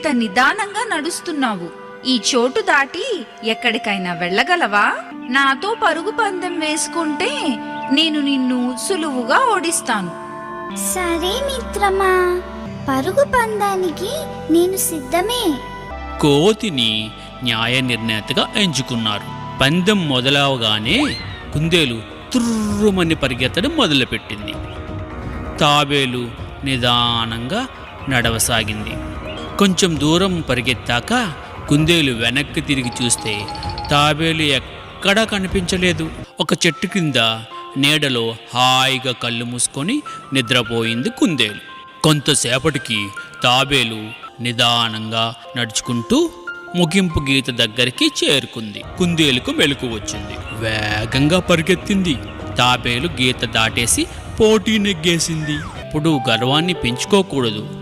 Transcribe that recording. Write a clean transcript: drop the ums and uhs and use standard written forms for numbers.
ఇంత నిదానంగా నడుస్తున్నావు. ఈ చోటు దాటి ఎక్కడికైనా వెళ్ళగలవా? నాతో పరుగు పందెం వేసుకుంటే నేను నిన్ను సులువుగా ఓడిస్తాను. సరే మిత్రమా, పరుగు పందానికి నేను సిద్ధమే. కోతిని న్యాయ నిర్ణేతగా ఎంచుకున్నారు. పందెం మొదలవగానే కుందేలు తుర్రుమని పరిగెత్తడం మొదలుపెట్టింది. తాబేలు నిదానంగా నడవసాగింది. కొంచెం దూరం పరిగెత్తాక కుందేలు వెనక్కి తిరిగి చూస్తే తాబేలు ఎక్కడా కనిపించలేదు. ఒక చెట్టు కింద నీడలో హాయిగా కళ్ళు మూసుకొని నిద్రపోయింది కుందేలు. కొంతసేపటికి తాబేలు నిదానంగా నడుచుకుంటూ ముగింపు గీత దగ్గరికి చేరుకుంది. కుందేలుకు మెలకు వచ్చింది. వేగంగా పరిగెత్తింది. తాబేలు గీత దాటేసి పోటీ నెగ్గేసింది. ఇప్పుడు గర్వాన్ని పెంచుకోకూడదు.